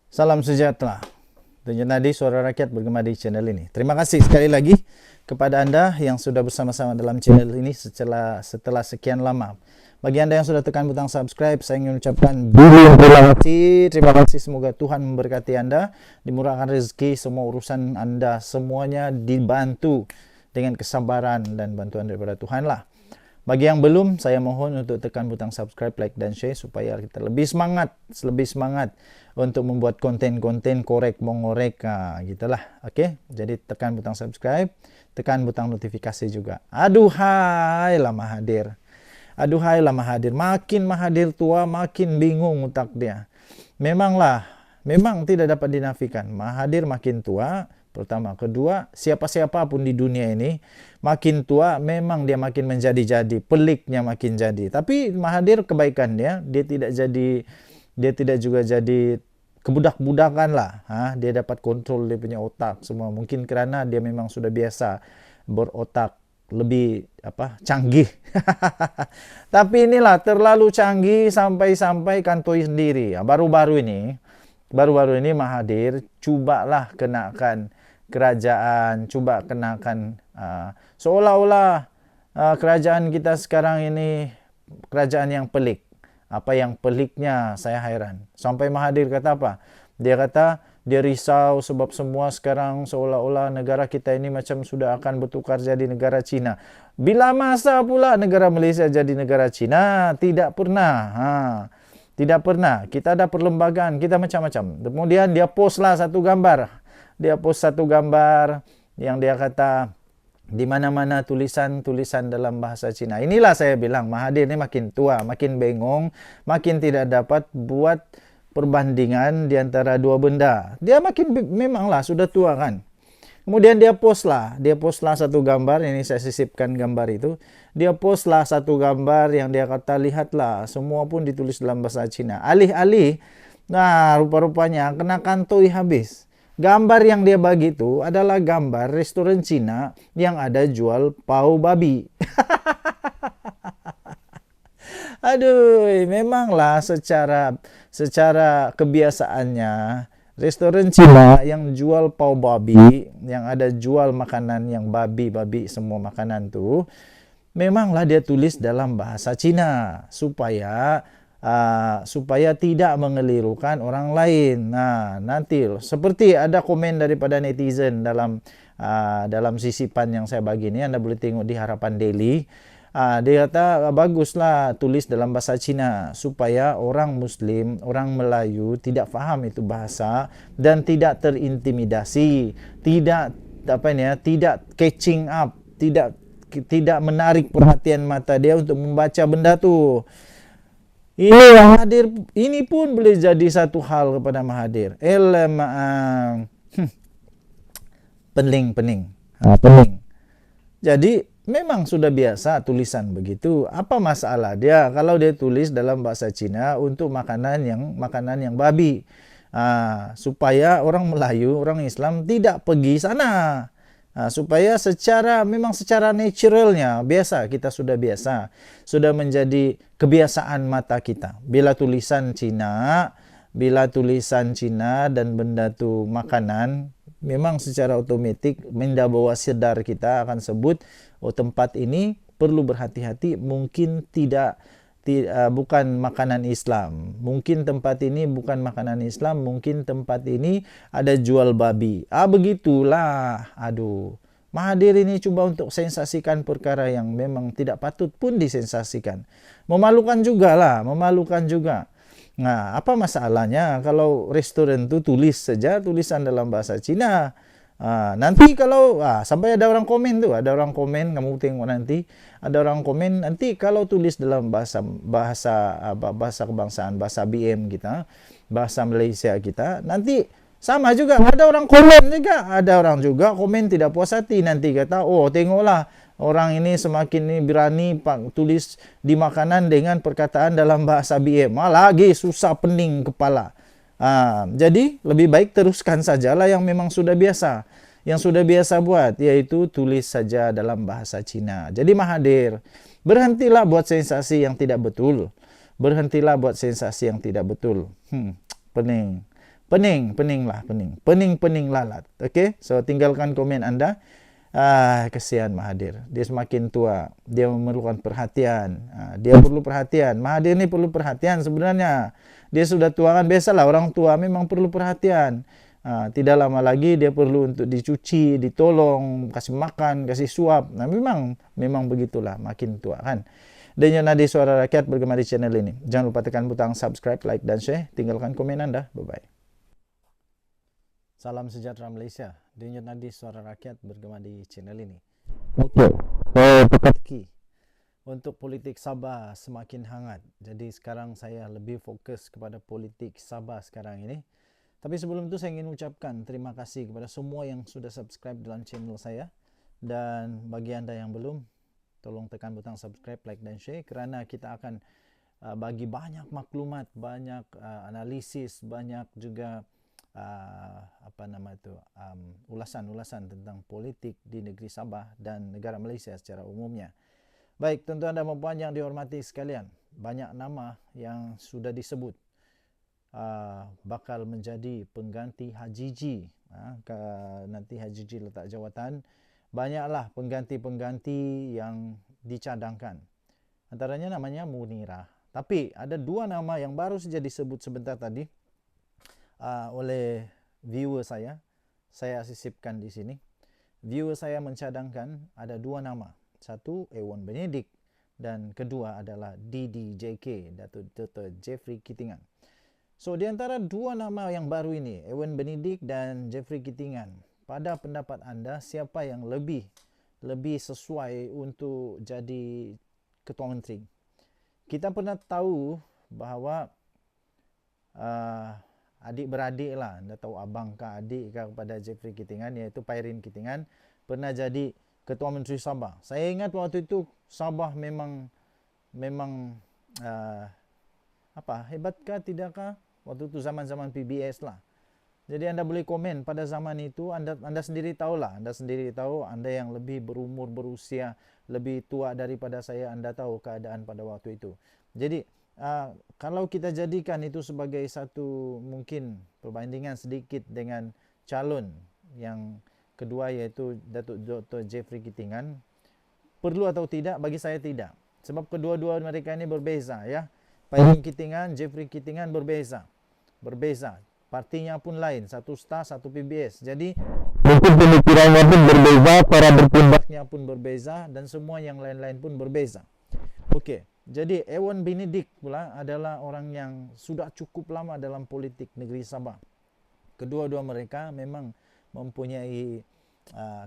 Salam sejahtera. Dan tadi suara rakyat bergema di channel ini. Terima kasih sekali lagi kepada Anda yang sudah bersama-sama dalam channel ini setelah sekian lama. Bagi Anda yang sudah tekan butang subscribe, saya ingin ucapkan terima kasih. Semoga Tuhan memberkati Anda, dimurahkan rezeki, semua urusan Anda semuanya dibantu dengan kesabaran dan bantuan daripada Tuhan lah. Bagi yang belum, saya mohon untuk tekan butang subscribe, like, dan share supaya kita lebih semangat untuk membuat konten-konten korek mengorek gitulah. Oke, jadi tekan butang subscribe, tekan butang notifikasi juga. Aduhai lah Mahathir. Aduhai lah Mahathir. Makin Mahathir tua, makin bingung otak dia. Memang tidak dapat dinafikan. Mahathir makin tua. Pertama, kedua, siapa-siapa pun di dunia ini makin tua memang dia makin menjadi-jadi, peliknya makin jadi. Tapi Mahathir kebaikan dia tidak juga jadi kebudak-budakan lah. Dia dapat kontrol dia punya otak semua. Mungkin kerana dia memang sudah biasa berotak lebih canggih. Tapi inilah terlalu canggih sampai kantoi sendiri. Baru-baru ini Mahathir cubalah kenakan kerajaan, seolah-olah kerajaan kita sekarang ini kerajaan yang pelik. Apa yang peliknya saya heran. Sampai Mahathir kata apa? Dia kata dia risau sebab semua sekarang seolah-olah negara kita ini macam sudah akan bertukar jadi negara Cina. Bila masa pula negara Malaysia jadi negara Cina? Tidak pernah. Tidak pernah. Kita ada perlembagaan, kita macam-macam. Kemudian dia postlah satu gambar. Dia post satu gambar yang dia kata di mana-mana tulisan-tulisan dalam bahasa Cina. Inilah saya bilang Mahathir ini makin tua, makin bengong, makin tidak dapat buat perbandingan di antara dua benda. Dia memanglah sudah tua kan. Kemudian dia postlah satu gambar, ini saya sisipkan gambar itu. Dia postlah satu gambar yang dia kata lihatlah semua pun ditulis dalam bahasa Cina. Alih-alih, rupa-rupanya kena kantoi habis. Gambar yang dia bagi itu adalah gambar restoran Cina yang ada jual pau babi. Aduh, memanglah secara kebiasaannya restoran Cina yang jual pau babi, yang ada jual makanan yang babi semua makanan tuh, memanglah dia tulis dalam bahasa Cina supaya tidak mengelirukan orang lain. Nanti seperti ada komen daripada netizen dalam sisipan yang saya bagi ini, Anda boleh tengok di Harapan Daily. Dia kata baguslah tulis dalam bahasa Cina supaya orang Muslim, orang Melayu tidak faham itu bahasa dan tidak terintimidasi, tidak catching up, tidak menarik perhatian mata dia untuk membaca benda tu. Ini pun boleh jadi satu hal kepada Mahathir. Pening. Jadi memang sudah biasa tulisan begitu. Apa masalah dia kalau dia tulis dalam bahasa Cina untuk makanan yang babi, supaya orang Melayu, orang Islam tidak pergi sana. Supaya secara naturalnya kita sudah menjadi kebiasaan mata kita. Bila tulisan Cina dan benda tu makanan, memang secara otomatik bawah sadar kita akan sebut tempat ini perlu berhati-hati, mungkin bukan makanan Islam. Mungkin tempat ini bukan makanan Islam, mungkin tempat ini ada jual babi. Begitulah. Mahathir ini coba untuk sensasikan perkara yang memang tidak patut pun disensasikan. Memalukan juga. Apa masalahnya kalau restoran itu tulis saja tulisan dalam bahasa Cina? Nanti kalau sampai ada orang komen, kamu tengok nanti ada orang komen nanti kalau tulis dalam bahasa kebangsaan, bahasa BM kita, bahasa Malaysia kita, nanti sama juga ada orang komen tidak puas hati, nanti kata tengoklah orang ini semakin berani tulis di makanan dengan perkataan dalam bahasa BM, lagi susah pening kepala. Jadi lebih baik teruskan sajalah yang memang sudah biasa buat, yaitu tulis saja dalam bahasa Cina. Jadi Mahathir, berhentilah buat sensasi yang tidak betul. Pening. Pening lalat. Okey, so tinggalkan komen anda. Kesian Mahathir, dia semakin tua, dia memerlukan perhatian. Dia perlu perhatian. Mahathir ni perlu perhatian sebenarnya. Dia sudah tua kan, biasalah orang tua memang perlu perhatian. Tidak lama lagi dia perlu untuk dicuci, ditolong, kasih makan, kasih suap. Memang begitulah makin tua kan. Dan Nadi Suara Rakyat bergema di channel ini. Jangan lupa tekan butang subscribe, like dan share. Tinggalkan komen anda. Bye bye. Salam sejahtera Malaysia. Denyut Nadi Suara Rakyat bergema di channel ini. Okey, teka-teki untuk politik Sabah semakin hangat. Jadi sekarang saya lebih fokus kepada politik Sabah sekarang ini. Tapi sebelum itu saya ingin ucapkan terima kasih kepada semua yang sudah subscribe dalam channel saya. Dan bagi anda yang belum, tolong tekan butang subscribe, like dan share, kerana kita akan bagi banyak maklumat, banyak analisis, banyak juga ulasan-ulasan tentang politik di negeri Sabah dan negara Malaysia secara umumnya. Baik, tuan-tuan dan puan yang dihormati sekalian, banyak nama yang sudah disebut bakal menjadi pengganti Haji G. Nanti Haji G letak jawatan, banyaklah pengganti-pengganti yang dicadangkan. Antaranya namanya Munirah. Tapi ada dua nama yang baru saja disebut sebentar tadi oleh viewer saya sisipkan di sini. Viewer saya mencadangkan ada dua nama. Satu, Ewan Benedict, dan kedua adalah DDJK, Datuk Dr. Jeffrey Kitingan. So, di antara dua nama yang baru ini, Ewan Benedict dan Jeffrey Kitingan, pada pendapat anda, siapa yang lebih sesuai untuk jadi Ketua Menteri? Kita pernah tahu bahawa adik-beradik lah, anda tahu abang ke adik ke kepada Jeffrey Kitingan, iaitu Pairin Kitingan, pernah jadi Ketua Menteri Sabah. Saya ingat waktu itu Sabah memang hebatkah tidakkah? Waktu itu zaman-zaman PBS lah. Jadi anda boleh komen pada zaman itu, anda sendiri tahulah, anda yang lebih berusia lebih tua daripada saya, anda tahu keadaan pada waktu itu. Jadi kalau kita jadikan itu sebagai satu mungkin perbandingan sedikit dengan calon yang kedua, yaitu Datuk Dr. Jeffrey Kitingan, perlu atau tidak? Bagi saya tidak. Sebab kedua-dua mereka ini berbeza ya. Pairin Kitingan, Jeffrey Kitingan berbeza. Partinya pun lain, satu STAR, satu PBS. Jadi mungkin pemikirannya pun berbeza, cara bertindaknya pun berbeza, dan semua yang lain-lain pun berbeza. Okey. Jadi Ewan Benedict pula adalah orang yang sudah cukup lama dalam politik negeri Sabah. Kedua-dua mereka memang mempunyai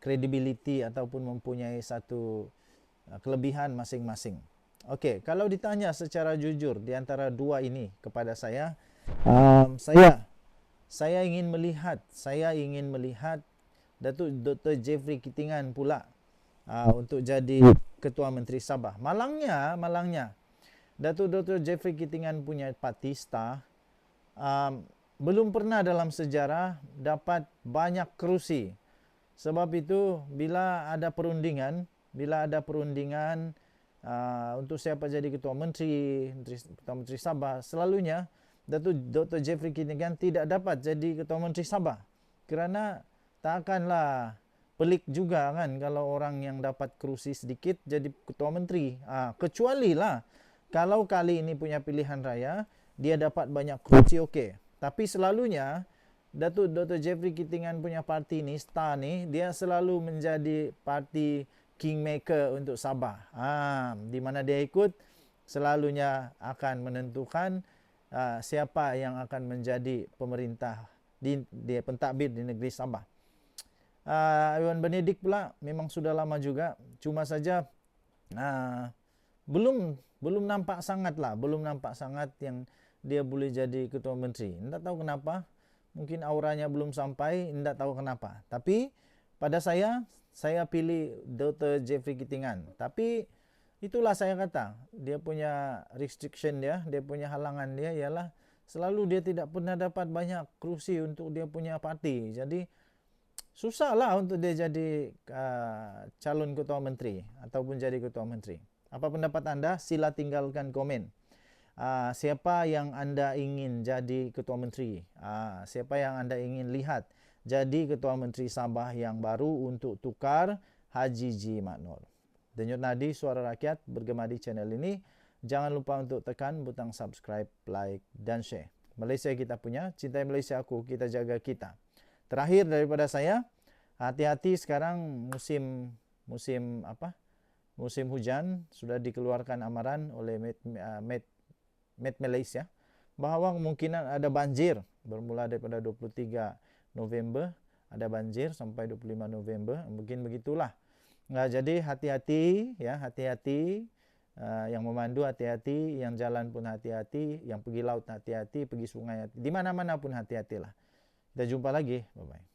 credibility ataupun mempunyai satu kelebihan masing-masing. Okey, kalau ditanya secara jujur di antara dua ini kepada saya, saya ingin melihat Datuk Dr. Jeffrey Kitingan pula untuk jadi Ketua Menteri Sabah. Malangnya Datuk Dr. Jeffrey Kitingan punya parti STAR belum pernah dalam sejarah dapat banyak kerusi. Sebab itu bila ada perundingan untuk siapa jadi Ketua Menteri Sabah, selalunya Datuk Dr. Jeffrey Kitingan tidak dapat jadi Ketua Menteri Sabah. Kerana takkanlah pelik juga kan kalau orang yang dapat kerusi sedikit jadi Ketua Menteri. Kecuali lah kalau kali ini punya pilihan raya, dia dapat banyak kerusi, okey. Tapi selalunya Datuk Dr. Jeffrey Kitingan punya parti ni, STAR ni, dia selalu menjadi parti kingmaker untuk Sabah. Di mana dia ikut, selalunya akan menentukan siapa yang akan menjadi pemerintah di pentadbir di negeri Sabah. Ewan Benedict pula memang sudah lama juga, cuma saja belum nampak sangat yang dia boleh jadi Ketua Menteri. Tidak tahu kenapa, mungkin auranya belum sampai, tidak tahu kenapa. Tapi pada saya pilih Dr. Jeffrey Kitingan. Tapi itulah saya kata, dia punya restriction dia punya halangan dia ialah selalu dia tidak pernah dapat banyak kerusi untuk dia punya parti. Jadi susahlah untuk dia jadi calon Ketua Menteri ataupun jadi Ketua Menteri. Apa pendapat anda? Sila tinggalkan komen. siapa yang Anda ingin jadi Ketua Menteri, siapa yang Anda ingin lihat jadi Ketua Menteri Sabah yang baru untuk tukar Haji G. Maknor. Denyut nadi suara rakyat bergema di channel ini. Jangan lupa untuk tekan butang subscribe, like dan share. Malaysia kita punya, cintai Malaysia aku, kita jaga kita. Terakhir daripada saya, hati-hati sekarang musim hujan, sudah dikeluarkan amaran oleh Met Malaysia bahawa kemungkinan ada banjir bermula daripada 23 November, ada banjir sampai 25 November, mungkin begitulah. Jadi hati-hati ya, hati-hati. Yang memandu hati-hati, yang jalan pun hati-hati, yang pergi laut hati-hati, pergi sungai hati, di mana-mana pun hati-hatilah. Kita jumpa lagi, bye-bye.